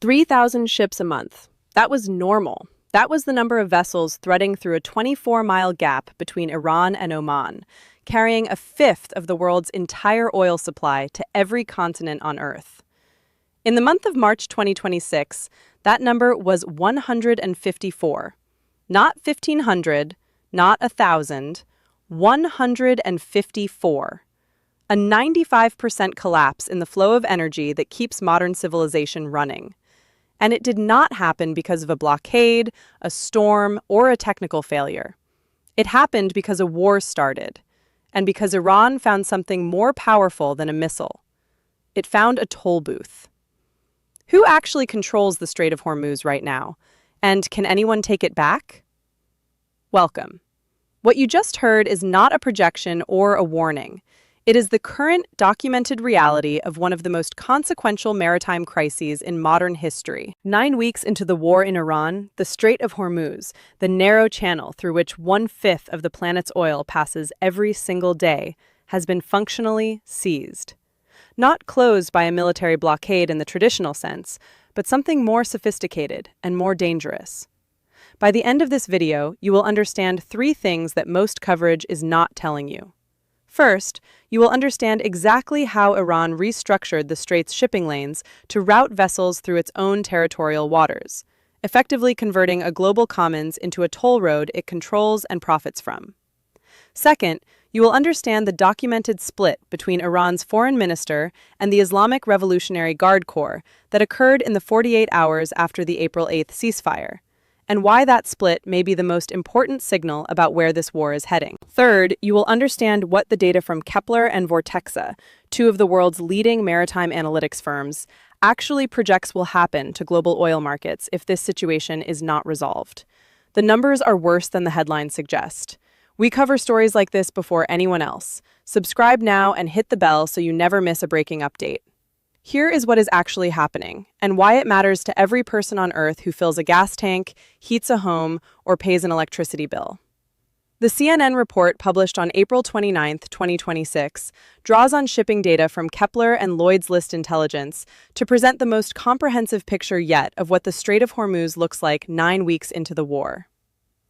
3,000 ships a month. That was normal. That was the number of vessels threading through a 24-mile gap between Iran and Oman, carrying a fifth of the world's entire oil supply to every continent on Earth. In the month of March 2026, that number was 154. Not 1,500, not 1,000, 154. A 95% collapse in the flow of energy that keeps modern civilization running. And it did not happen because of a blockade, a storm, or a technical failure. It happened because a war started, and because Iran found something more powerful than a missile. It found a toll booth. Who actually controls the Strait of Hormuz right now? And can anyone take it back? Welcome. What you just heard is not a projection or a warning. It is the current documented reality of one of the most consequential maritime crises in modern history. 9 weeks into the war in Iran, the Strait of Hormuz, the narrow channel through which 1/5 of the planet's oil passes every single day, has been functionally seized. Not closed by a military blockade in the traditional sense, but something more sophisticated and more dangerous. By the end of this video, you will understand 3 things that most coverage is not telling you. First, you will understand exactly how Iran restructured the strait's shipping lanes to route vessels through its own territorial waters, effectively converting a global commons into a toll road it controls and profits from. Second, you will understand the documented split between Iran's foreign minister and the Islamic Revolutionary Guard Corps that occurred in the 48 hours after the April 8th ceasefire, and why that split may be the most important signal about where this war is heading. Third, you will understand what the data from Kpler and Vortexa, 2 of the world's leading maritime analytics firms, actually projects will happen to global oil markets if this situation is not resolved. The numbers are worse than the headlines suggest. We cover stories like this before anyone else. Subscribe now and hit the bell so you never miss a breaking update. Here is what is actually happening, and why it matters to every person on Earth who fills a gas tank, heats a home, or pays an electricity bill. The CNN report published on April 29, 2026, draws on shipping data from Kpler and Lloyd's List Intelligence to present the most comprehensive picture yet of what the Strait of Hormuz looks like 9 weeks into the war.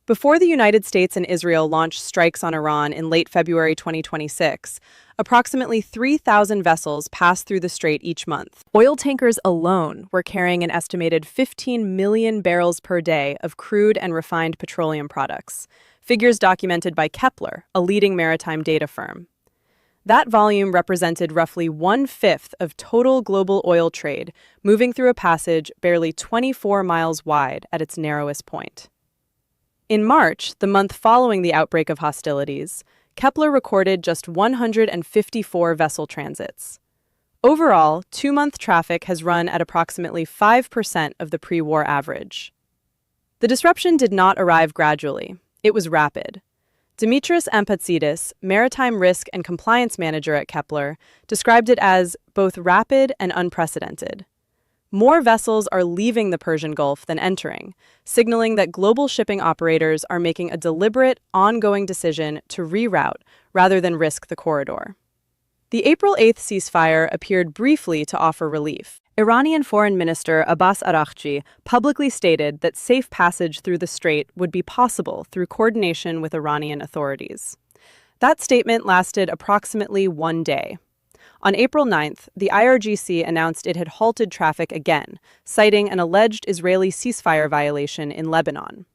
Before the United States and Israel launched strikes on Iran in late February 2026, approximately 3,000 vessels passed through the strait each month. Oil tankers alone were carrying an estimated 15 million barrels per day of crude and refined petroleum products, figures documented by Kpler, a leading maritime data firm. That volume represented roughly 1/5 of total global oil trade, moving through a passage barely 24 miles wide at its narrowest point. In March, the month following the outbreak of hostilities, Kpler recorded just 154 vessel transits. Overall, 2-month traffic has run at approximately 5% of the pre-war average. The disruption did not arrive gradually. It was rapid. Dimitris Ampatzidis, Maritime Risk and Compliance Manager at Kpler, described it as both rapid and unprecedented. More vessels are leaving the Persian Gulf than entering, signaling that global shipping operators are making a deliberate, ongoing decision to reroute rather than risk the corridor. The April 8th ceasefire appeared briefly to offer relief. Iranian Foreign Minister Abbas Araghchi publicly stated that safe passage through the strait would be possible through coordination with Iranian authorities. That statement lasted approximately 1 day. On April 9th, the IRGC announced it had halted traffic again, citing an alleged Israeli ceasefire violation in Lebanon.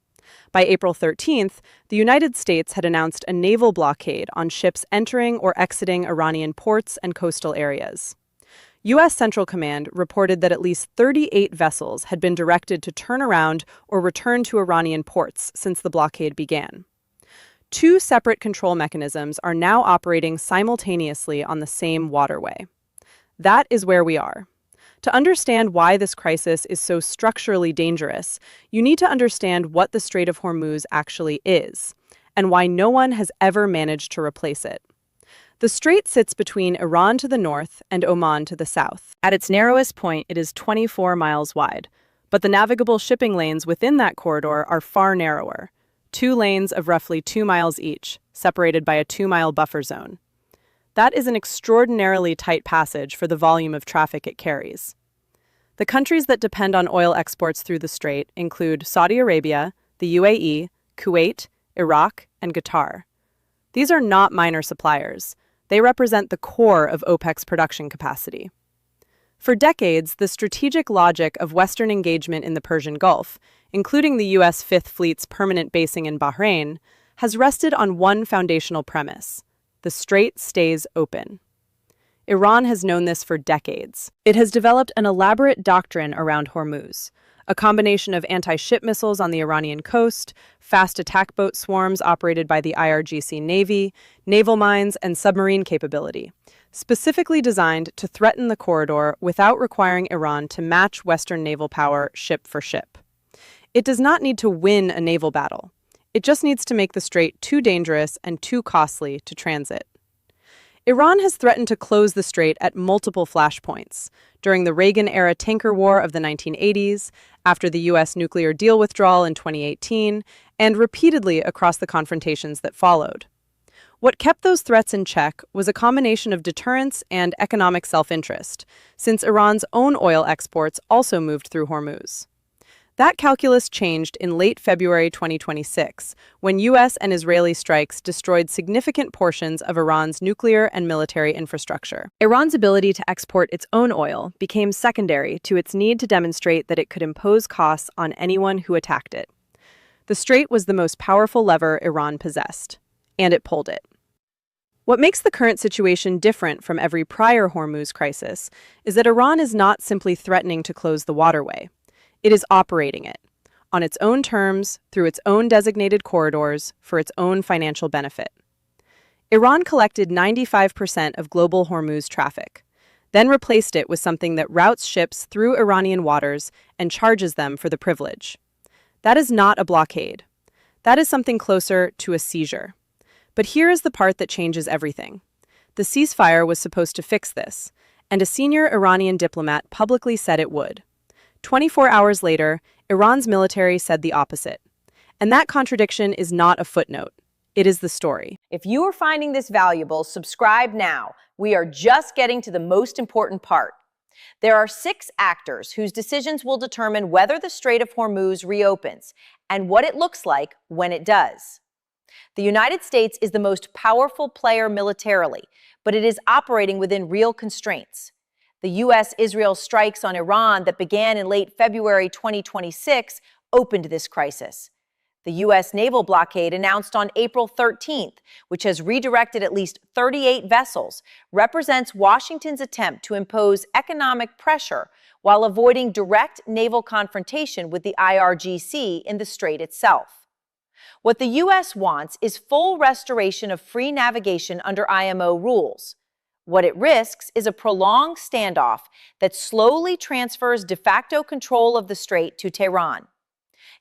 By April 13th, the United States had announced a naval blockade on ships entering or exiting Iranian ports and coastal areas. U.S. Central Command reported that at least 38 vessels had been directed to turn around or return to Iranian ports since the blockade began. 2 separate control mechanisms are now operating simultaneously on the same waterway. That is where we are. To understand why this crisis is so structurally dangerous, you need to understand what the Strait of Hormuz actually is, and why no one has ever managed to replace it. The strait sits between Iran to the north and Oman to the south. At its narrowest point, it is 24 miles wide, but the navigable shipping lanes within that corridor are far narrower. 2 lanes of roughly 2 miles each, separated by a 2-mile buffer zone. That is an extraordinarily tight passage for the volume of traffic it carries. The countries that depend on oil exports through the strait include Saudi Arabia, the UAE, Kuwait, Iraq, and Qatar. These are not minor suppliers. They represent the core of OPEC's production capacity. For decades, the strategic logic of Western engagement in the Persian Gulf, including the U.S. Fifth Fleet's permanent basing in Bahrain, has rested on one foundational premise: the strait stays open. Iran has known this for decades. It has developed an elaborate doctrine around Hormuz, a combination of anti-ship missiles on the Iranian coast, fast attack boat swarms operated by the IRGC Navy, naval mines, and submarine capability, specifically designed to threaten the corridor without requiring Iran to match Western naval power ship for ship. It does not need to win a naval battle. It just needs to make the strait too dangerous and too costly to transit. Iran has threatened to close the strait at multiple flashpoints: during the Reagan-era tanker war of the 1980s, after the U.S. nuclear deal withdrawal in 2018, and repeatedly across the confrontations that followed. What kept those threats in check was a combination of deterrence and economic self-interest, since Iran's own oil exports also moved through Hormuz. That calculus changed in late February 2026, when U.S. and Israeli strikes destroyed significant portions of Iran's nuclear and military infrastructure. Iran's ability to export its own oil became secondary to its need to demonstrate that it could impose costs on anyone who attacked it. The strait was the most powerful lever Iran possessed, and it pulled it. What makes the current situation different from every prior Hormuz crisis is that Iran is not simply threatening to close the waterway. It is operating it, on its own terms, through its own designated corridors, for its own financial benefit. Iran collected 95% of global Hormuz traffic, then replaced it with something that routes ships through Iranian waters and charges them for the privilege. That is not a blockade. That is something closer to a seizure. But here is the part that changes everything. The ceasefire was supposed to fix this, and a senior Iranian diplomat publicly said it would. 24 hours later, Iran's military said the opposite. And that contradiction is not a footnote. It is the story. If you are finding this valuable, subscribe now. We are just getting to the most important part. There are 6 actors whose decisions will determine whether the Strait of Hormuz reopens and what it looks like when it does. The United States is the most powerful player militarily, but it is operating within real constraints. The U.S.-Israel strikes on Iran that began in late February 2026 opened this crisis. The U.S. naval blockade announced on April 13th, which has redirected at least 38 vessels, represents Washington's attempt to impose economic pressure while avoiding direct naval confrontation with the IRGC in the strait itself. What the U.S. wants is full restoration of free navigation under IMO rules. What it risks is a prolonged standoff that slowly transfers de facto control of the strait to Tehran.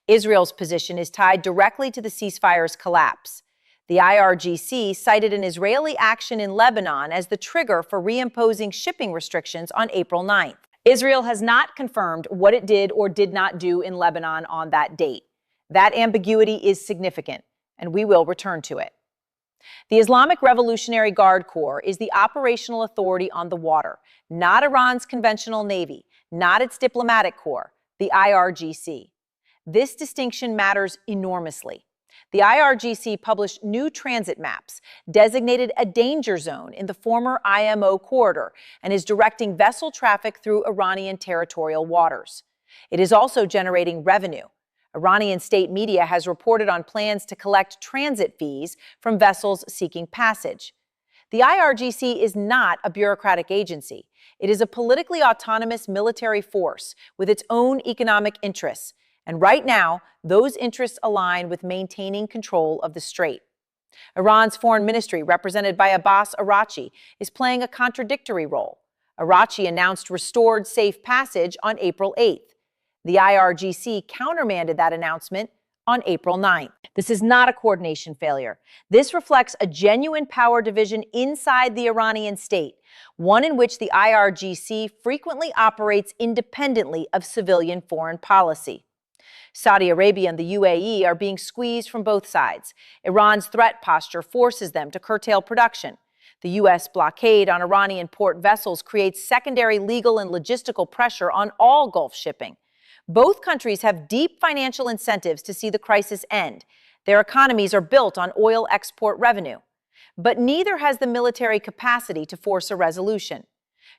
Israel's position is tied directly to the ceasefire's collapse. The IRGC cited an Israeli action in Lebanon as the trigger for reimposing shipping restrictions on April 9th. Israel has not confirmed what it did or did not do in Lebanon on that date. That ambiguity is significant, and we will return to it. The Islamic Revolutionary Guard Corps is the operational authority on the water, not Iran's conventional navy, not its diplomatic corps, the IRGC. This distinction matters enormously. The IRGC published new transit maps, designated a danger zone in the former IMO corridor, and is directing vessel traffic through Iranian territorial waters. It is also generating revenue. Iranian state media has reported on plans to collect transit fees from vessels seeking passage. The IRGC is not a bureaucratic agency. It is a politically autonomous military force with its own economic interests. And right now, those interests align with maintaining control of the strait. Iran's foreign ministry, represented by Abbas Araghchi, is playing a contradictory role. Araghchi announced restored safe passage on April 8th. The IRGC countermanded that announcement on April 9th. This is not a coordination failure. This reflects a genuine power division inside the Iranian state, one in which the IRGC frequently operates independently of civilian foreign policy. Saudi Arabia and the UAE are being squeezed from both sides. Iran's threat posture forces them to curtail production. The U.S. blockade on Iranian port vessels creates secondary legal and logistical pressure on all Gulf shipping. Both countries have deep financial incentives to see the crisis end. Their economies are built on oil export revenue. But neither has the military capacity to force a resolution.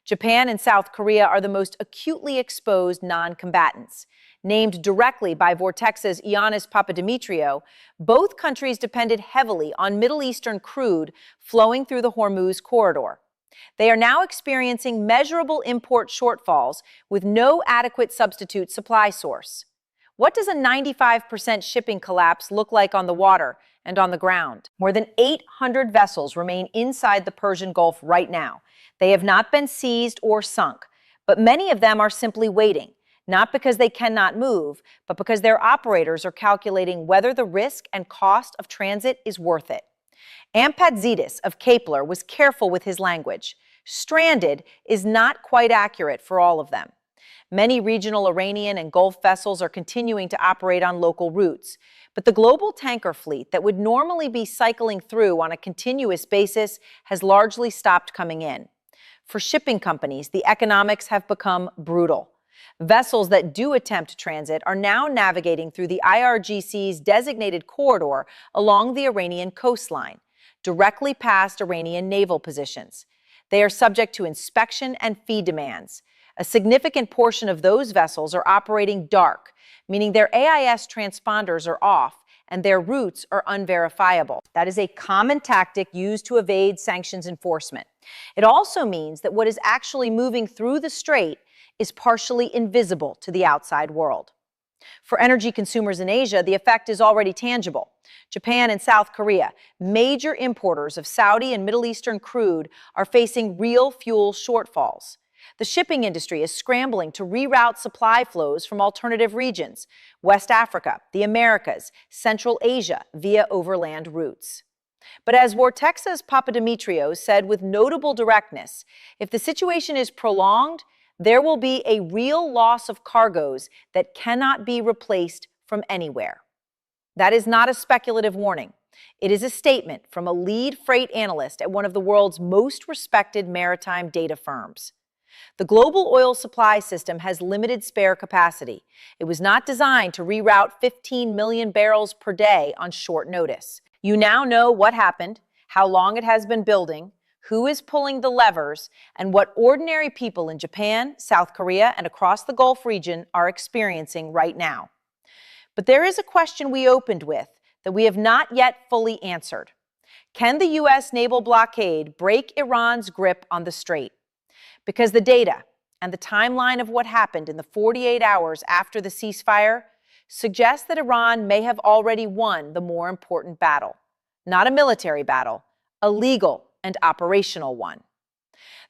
Japan and South Korea are the most acutely exposed non-combatants. Named directly by Vortex's Ioannis Papadimitriou, both countries depended heavily on Middle Eastern crude flowing through the Hormuz corridor. They are now experiencing measurable import shortfalls with no adequate substitute supply source. What does a 95% shipping collapse look like on the water and on the ground? More than 800 vessels remain inside the Persian Gulf right now. They have not been seized or sunk, but many of them are simply waiting, not because they cannot move, but because their operators are calculating whether the risk and cost of transit is worth it. Ampatzidis of Kpler was careful with his language. Stranded is not quite accurate for all of them. Many regional Iranian and Gulf vessels are continuing to operate on local routes, but the global tanker fleet that would normally be cycling through on a continuous basis has largely stopped coming in. For shipping companies, the economics have become brutal. Vessels that do attempt transit are now navigating through the IRGC's designated corridor along the Iranian coastline, directly past Iranian naval positions. They are subject to inspection and fee demands. A significant portion of those vessels are operating dark, meaning their AIS transponders are off and their routes are unverifiable. That is a common tactic used to evade sanctions enforcement. It also means that what is actually moving through the strait is partially invisible to the outside world. For energy consumers in Asia, the effect is already tangible. Japan and South Korea, major importers of Saudi and Middle Eastern crude, are facing real fuel shortfalls. The shipping industry is scrambling to reroute supply flows from alternative regions, West Africa, the Americas, Central Asia, via overland routes. But as Vortex's Papadimitriou said with notable directness, if the situation is prolonged, there will be a real loss of cargoes that cannot be replaced from anywhere. That is not a speculative warning. It is a statement from a lead freight analyst at one of the world's most respected maritime data firms. The global oil supply system has limited spare capacity. It was not designed to reroute 15 million barrels per day on short notice. You now know what happened, how long it has been building, who is pulling the levers, and what ordinary people in Japan, South Korea, and across the Gulf region are experiencing right now. But there is a question we opened with that we have not yet fully answered. Can the U.S. naval blockade break Iran's grip on the strait? Because the data and the timeline of what happened in the 48 hours after the ceasefire suggests that Iran may have already won the more important battle. Not a military battle, a legal and operational one.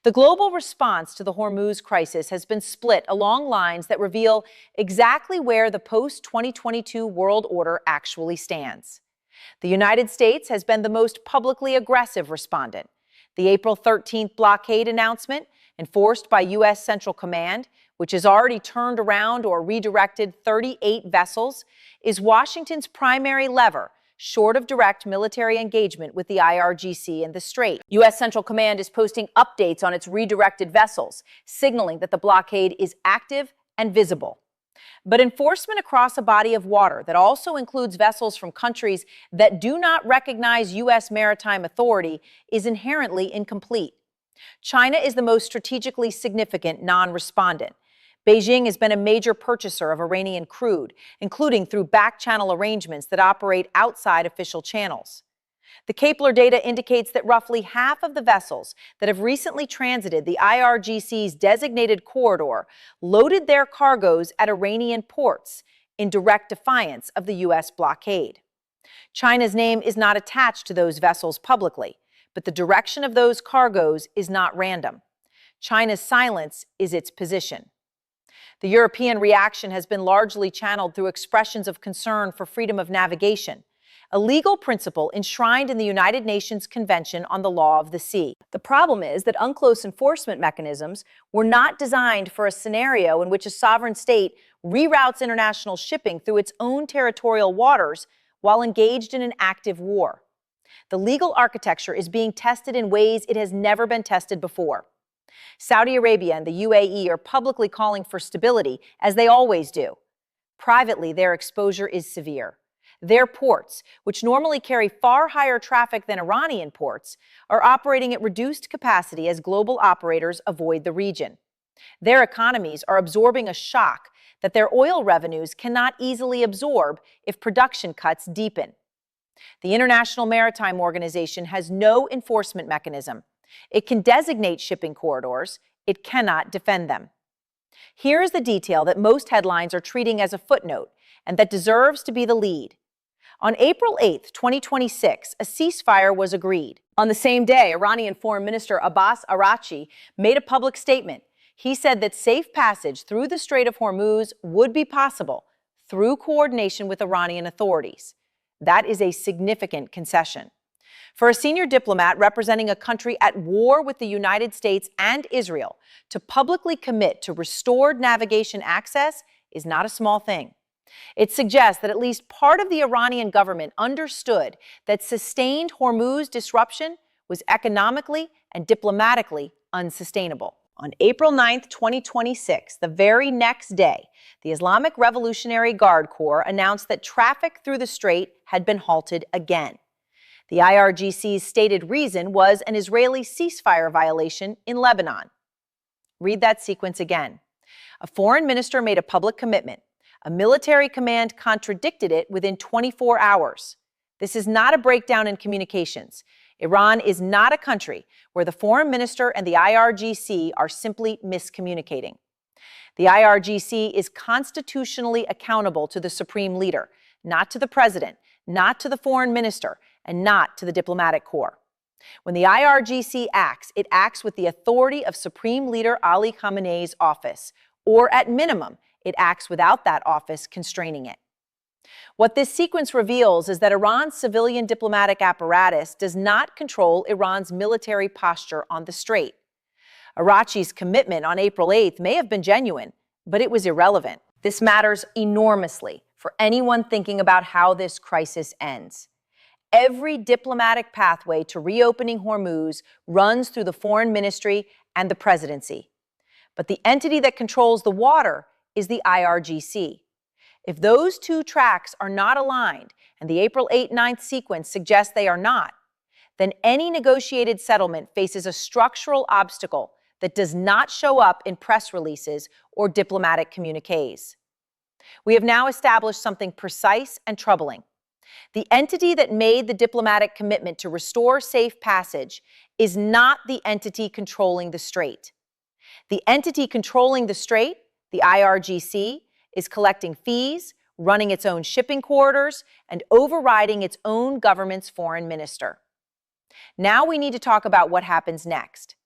The global response to the Hormuz crisis has been split along lines that reveal exactly where the post-2022 world order actually stands. The United States has been the most publicly aggressive respondent. The April 13th blockade announcement, enforced by U.S. Central Command, which has already turned around or redirected 38 vessels, is Washington's primary lever, short of direct military engagement with the IRGC and the Strait. U.S. Central Command is posting updates on its redirected vessels, signaling that the blockade is active and visible. But enforcement across a body of water that also includes vessels from countries that do not recognize U.S. maritime authority is inherently incomplete. China is the most strategically significant non-respondent. Beijing has been a major purchaser of Iranian crude, including through back-channel arrangements that operate outside official channels. The Kpler data indicates that roughly half of the vessels that have recently transited the IRGC's designated corridor loaded their cargoes at Iranian ports in direct defiance of the U.S. blockade. China's name is not attached to those vessels publicly, but the direction of those cargoes is not random. China's silence is its position. The European reaction has been largely channeled through expressions of concern for freedom of navigation, a legal principle enshrined in the United Nations Convention on the Law of the Sea. The problem is that UNCLOS enforcement mechanisms were not designed for a scenario in which a sovereign state reroutes international shipping through its own territorial waters while engaged in an active war. The legal architecture is being tested in ways it has never been tested before. Saudi Arabia and the UAE are publicly calling for stability, as they always do. Privately, their exposure is severe. Their ports, which normally carry far higher traffic than Iranian ports, are operating at reduced capacity as global operators avoid the region. Their economies are absorbing a shock that their oil revenues cannot easily absorb if production cuts deepen. The International Maritime Organization has no enforcement mechanism. It can designate shipping corridors. It cannot defend them. Here is the detail that most headlines are treating as a footnote and that deserves to be the lead. On April 8, 2026, a ceasefire was agreed. On the same day, Iranian Foreign Minister Abbas Araghchi made a public statement. He said that safe passage through the Strait of Hormuz would be possible through coordination with Iranian authorities. That is a significant concession. For a senior diplomat representing a country at war with the United States and Israel to publicly commit to restored navigation access is not a small thing. It suggests that at least part of the Iranian government understood that sustained Hormuz disruption was economically and diplomatically unsustainable. On April 9, 2026, the very next day, the Islamic Revolutionary Guard Corps announced that traffic through the strait had been halted again. The IRGC's stated reason was an Israeli ceasefire violation in Lebanon. Read that sequence again. A foreign minister made a public commitment. A military command contradicted it within 24 hours. This is not a breakdown in communications. Iran is not a country where the foreign minister and the IRGC are simply miscommunicating. The IRGC is constitutionally accountable to the supreme leader, not to the president, not to the foreign minister, and not to the diplomatic corps. When the IRGC acts, it acts with the authority of Supreme Leader Ali Khamenei's office, or at minimum, it acts without that office constraining it. What this sequence reveals is that Iran's civilian diplomatic apparatus does not control Iran's military posture on the strait. Araghchi's commitment on April 8th may have been genuine, but it was irrelevant. This matters enormously for anyone thinking about how this crisis ends. Every diplomatic pathway to reopening Hormuz runs through the foreign ministry and the presidency. But the entity that controls the water is the IRGC. If those two tracks are not aligned, and the April 8-9 sequence suggests they are not, then any negotiated settlement faces a structural obstacle that does not show up in press releases or diplomatic communiques. We have now established something precise and troubling. The entity that made the diplomatic commitment to restore safe passage is not the entity controlling the strait. The entity controlling the strait, the IRGC, is collecting fees, running its own shipping corridors, and overriding its own government's foreign minister. Now we need to talk about what happens next,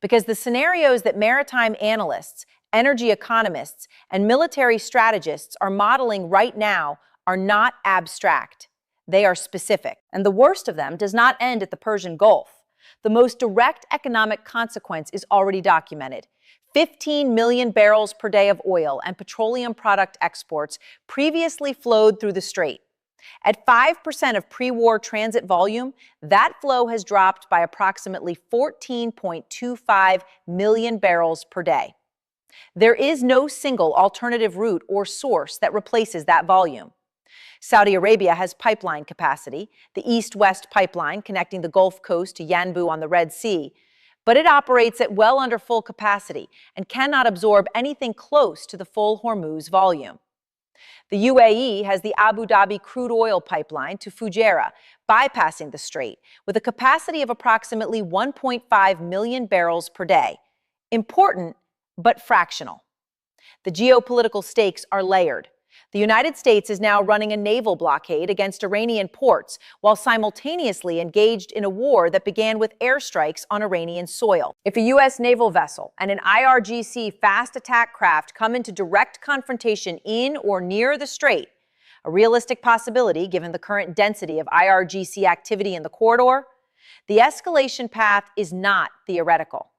because the scenarios that maritime analysts, energy economists, and military strategists are modeling right now are not abstract. They are specific. And the worst of them does not end at the Persian Gulf. The most direct economic consequence is already documented. 15 million barrels per day of oil and petroleum product exports previously flowed through the strait. At 5% of pre-war transit volume, that flow has dropped by approximately 14.25 million barrels per day. There is no single alternative route or source that replaces that volume. Saudi Arabia has pipeline capacity, the East-West pipeline connecting the Gulf Coast to Yanbu on the Red Sea, but it operates at well under full capacity and cannot absorb anything close to the full Hormuz volume. The UAE has the Abu Dhabi crude oil pipeline to Fujairah, bypassing the strait, with a capacity of approximately 1.5 million barrels per day. Important, but fractional. The geopolitical stakes are layered. The United States is now running a naval blockade against Iranian ports while simultaneously engaged in a war that began with airstrikes on Iranian soil. If a U.S. naval vessel and an IRGC fast attack craft come into direct confrontation in or near the strait, a realistic possibility given the current density of IRGC activity in the corridor, the escalation path is not theoretical.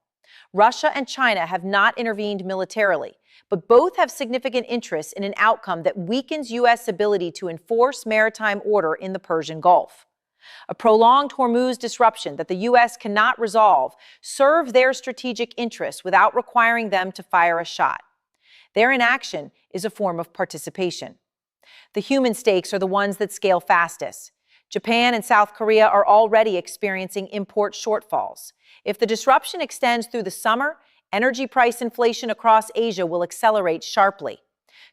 Russia and China have not intervened militarily, but both have significant interests in an outcome that weakens U.S. ability to enforce maritime order in the Persian Gulf. A prolonged Hormuz disruption that the U.S. cannot resolve serves their strategic interests without requiring them to fire a shot. Their inaction is a form of participation. The human stakes are the ones that scale fastest. Japan and South Korea are already experiencing import shortfalls. If the disruption extends through the summer, energy price inflation across Asia will accelerate sharply.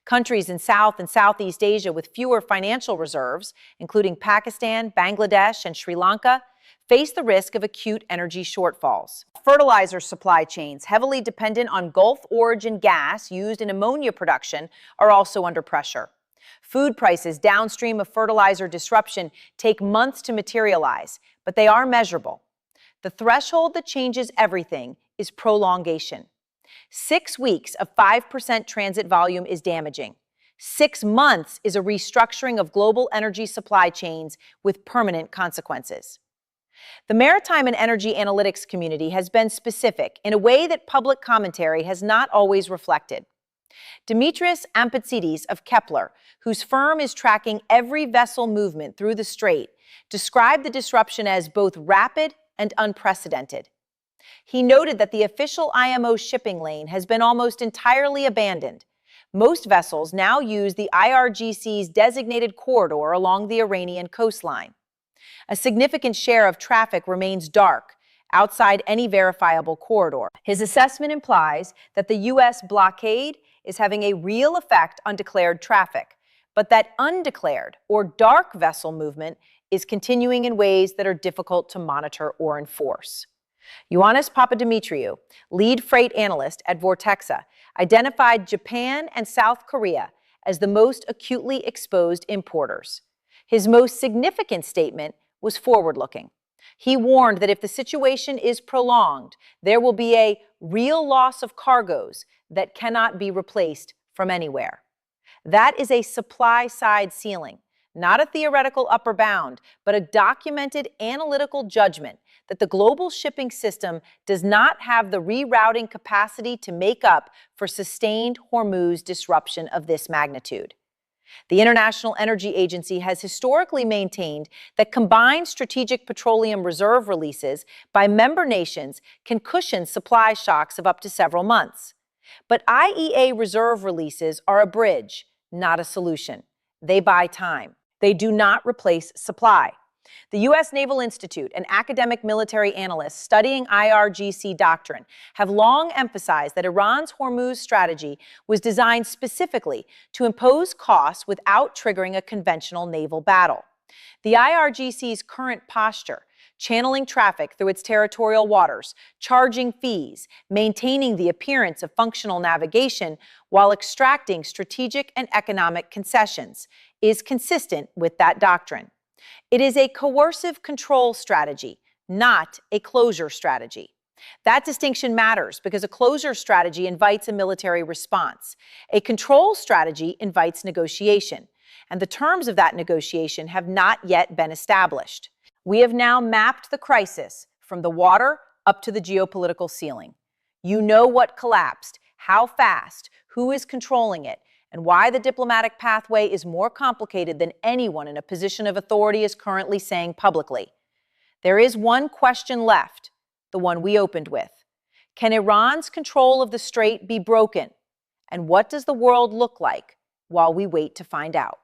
Countries in South and Southeast Asia with fewer financial reserves, including Pakistan, Bangladesh, and Sri Lanka, face the risk of acute energy shortfalls. Fertilizer supply chains, heavily dependent on Gulf origin gas used in ammonia production, are also under pressure. Food prices downstream of fertilizer disruption take months to materialize, but they are measurable. The threshold that changes everything is prolongation. 6 weeks of 5% transit volume is damaging. 6 months is a restructuring of global energy supply chains with permanent consequences. The maritime and energy analytics community has been specific in a way that public commentary has not always reflected. Dimitris Ampatzidis of Kpler, whose firm is tracking every vessel movement through the strait, described the disruption as both rapid and unprecedented. He noted that the official IMO shipping lane has been almost entirely abandoned. Most vessels now use the IRGC's designated corridor along the Iranian coastline. A significant share of traffic remains dark, outside any verifiable corridor. His assessment implies that the U.S. blockade is having a real effect on declared traffic, but that undeclared or dark vessel movement is continuing in ways that are difficult to monitor or enforce. Ioannis Papadimitriou, lead freight analyst at Vortexa, identified Japan and South Korea as the most acutely exposed importers. His most significant statement was forward-looking. He warned that if the situation is prolonged, there will be a real loss of cargoes that cannot be replaced from anywhere. That is a supply-side ceiling, not a theoretical upper bound, but a documented analytical judgment that the global shipping system does not have the rerouting capacity to make up for sustained Hormuz disruption of this magnitude. The International Energy Agency has historically maintained that combined strategic petroleum reserve releases by member nations can cushion supply shocks of up to several months. But IEA reserve releases are a bridge, not a solution. They buy time. They do not replace supply. The U.S. Naval Institute and academic military analysts studying IRGC doctrine have long emphasized that Iran's Hormuz strategy was designed specifically to impose costs without triggering a conventional naval battle. The IRGC's current posture, channeling traffic through its territorial waters, charging fees, maintaining the appearance of functional navigation while extracting strategic and economic concessions, is consistent with that doctrine. It is a coercive control strategy, not a closure strategy. That distinction matters because a closure strategy invites a military response. A control strategy invites negotiation, and the terms of that negotiation have not yet been established. We have now mapped the crisis from the water up to the geopolitical ceiling. You know what collapsed, how fast, who is controlling it, and why the diplomatic pathway is more complicated than anyone in a position of authority is currently saying publicly. There is one question left, the one we opened with. Can Iran's control of the strait be broken? And what does the world look like while we wait to find out?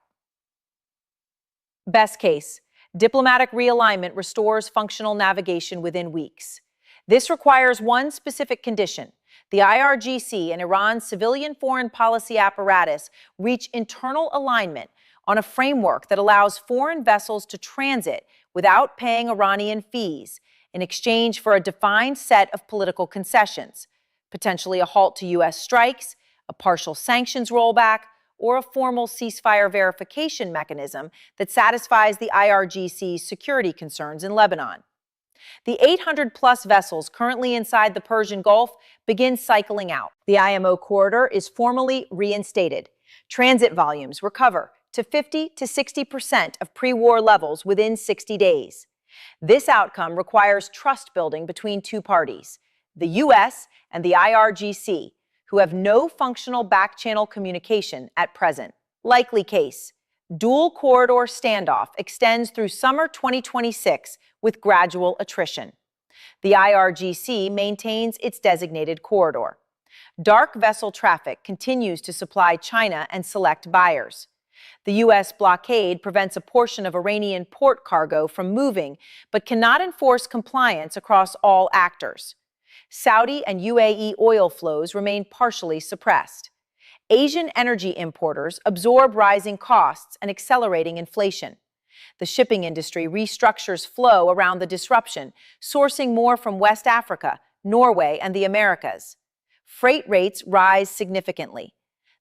Best case, diplomatic realignment restores functional navigation within weeks. This requires one specific condition. The IRGC and Iran's civilian foreign policy apparatus reach internal alignment on a framework that allows foreign vessels to transit without paying Iranian fees in exchange for a defined set of political concessions, potentially a halt to U.S. strikes, a partial sanctions rollback, or a formal ceasefire verification mechanism that satisfies the IRGC's security concerns in Lebanon. The 800-plus vessels currently inside the Persian Gulf begin cycling out. The IMO corridor is formally reinstated. Transit volumes recover to 50 to 60% of pre-war levels within 60 days. This outcome requires trust building between two parties, the U.S. and the IRGC, who have no functional back-channel communication at present. Likely case, Dual corridor standoff extends through summer 2026 with gradual attrition. The IRGC maintains its designated corridor. Dark vessel traffic continues to supply China and select buyers. The U.S. blockade prevents a portion of Iranian port cargo from moving, but cannot enforce compliance across all actors. Saudi and UAE oil flows remain partially suppressed. Asian energy importers absorb rising costs and accelerating inflation. The shipping industry restructures flow around the disruption, sourcing more from West Africa, Norway, and the Americas. Freight rates rise significantly.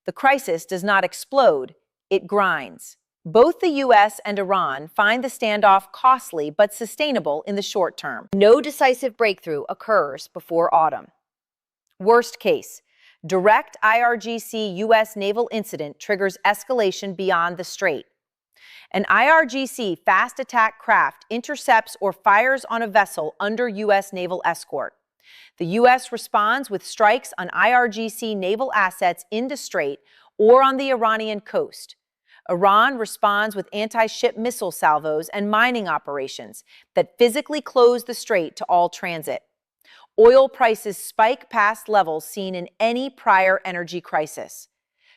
The crisis does not explode, it grinds. Both the U.S. and Iran find the standoff costly but sustainable in the short term. No decisive breakthrough occurs before autumn. Worst case, direct IRGC U.S. naval incident triggers escalation beyond the strait. An IRGC fast attack craft intercepts or fires on a vessel under U.S. naval escort. The U.S. responds with strikes on IRGC naval assets in the strait or on the Iranian coast. Iran responds with anti-ship missile salvos and mining operations that physically close the strait to all transit. Oil prices spike past levels seen in any prior energy crisis.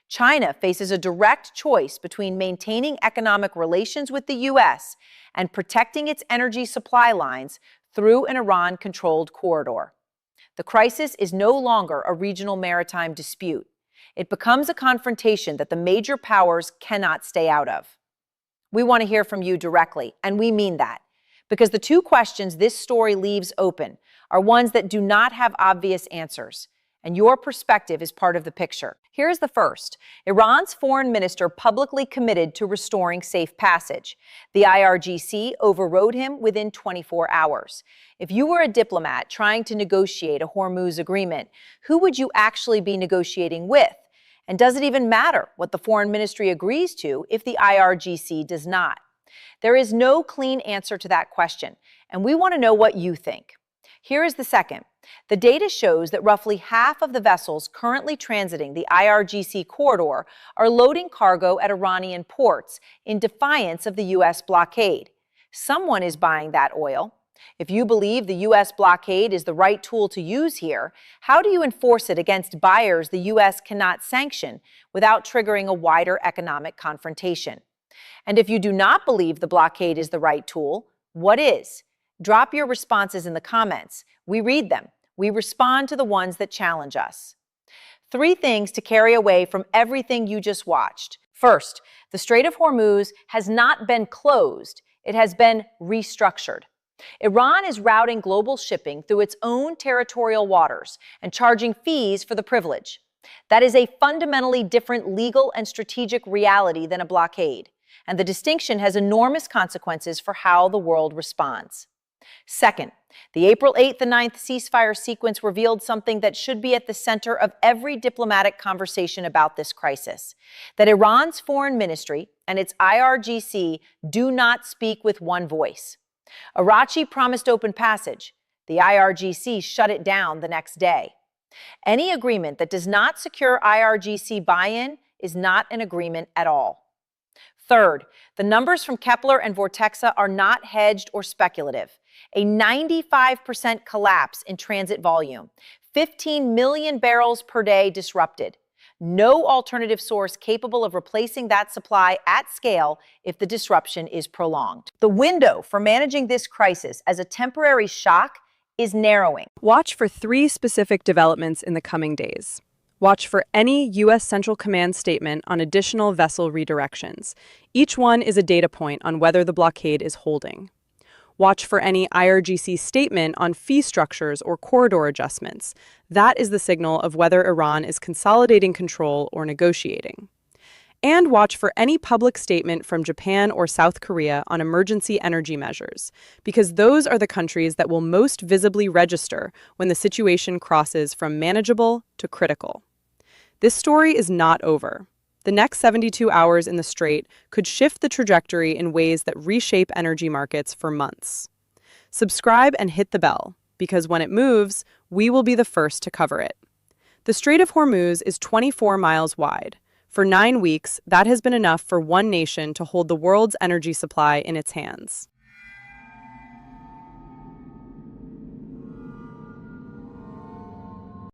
China faces a direct choice between maintaining economic relations with the U.S. and protecting its energy supply lines through an Iran-controlled corridor. The crisis is no longer a regional maritime dispute. It becomes a confrontation that the major powers cannot stay out of. We want to hear from you directly, and we mean that, because the two questions this story leaves open are ones that do not have obvious answers, and your perspective is part of the picture. Here's the first. Iran's foreign minister publicly committed to restoring safe passage. The IRGC overrode him within 24 hours. If you were a diplomat trying to negotiate a Hormuz agreement, who would you actually be negotiating with? And does it even matter what the foreign ministry agrees to if the IRGC does not? There is no clean answer to that question, and we want to know what you think. Here is the second. The data shows that roughly half of the vessels currently transiting the IRGC corridor are loading cargo at Iranian ports in defiance of the U.S. blockade. Someone is buying that oil. If you believe the U.S. blockade is the right tool to use here, how do you enforce it against buyers the U.S. cannot sanction without triggering a wider economic confrontation? And if you do not believe the blockade is the right tool, what is? Drop your responses in the comments. We read them. We respond to the ones that challenge us. 3 things to carry away from everything you just watched. First, the Strait of Hormuz has not been closed. It has been restructured. Iran is routing global shipping through its own territorial waters and charging fees for the privilege. That is a fundamentally different legal and strategic reality than a blockade, and the distinction has enormous consequences for how the world responds. Second, the April 8th and 9th ceasefire sequence revealed something that should be at the center of every diplomatic conversation about this crisis: that Iran's foreign ministry and its IRGC do not speak with one voice. Arachi promised open passage. The IRGC shut it down the next day. Any agreement that does not secure IRGC buy-in is not an agreement at all. Third, the numbers from Kpler and Vortexa are not hedged or speculative. A 95% collapse in transit volume, 15 million barrels per day disrupted. No alternative source capable of replacing that supply at scale if the disruption is prolonged. The window for managing this crisis as a temporary shock is narrowing. Watch for 3 specific developments in the coming days. Watch for any U.S. Central Command statement on additional vessel redirections. Each one is a data point on whether the blockade is holding. Watch for any IRGC statement on fee structures or corridor adjustments. That is the signal of whether Iran is consolidating control or negotiating. And watch for any public statement from Japan or South Korea on emergency energy measures, because those are the countries that will most visibly register when the situation crosses from manageable to critical. This story is not over. The next 72 hours in the Strait could shift the trajectory in ways that reshape energy markets for months. Subscribe and hit the bell, because when it moves, we will be the first to cover it. The Strait of Hormuz is 24 miles wide. For 9 weeks, that has been enough for one nation to hold the world's energy supply in its hands.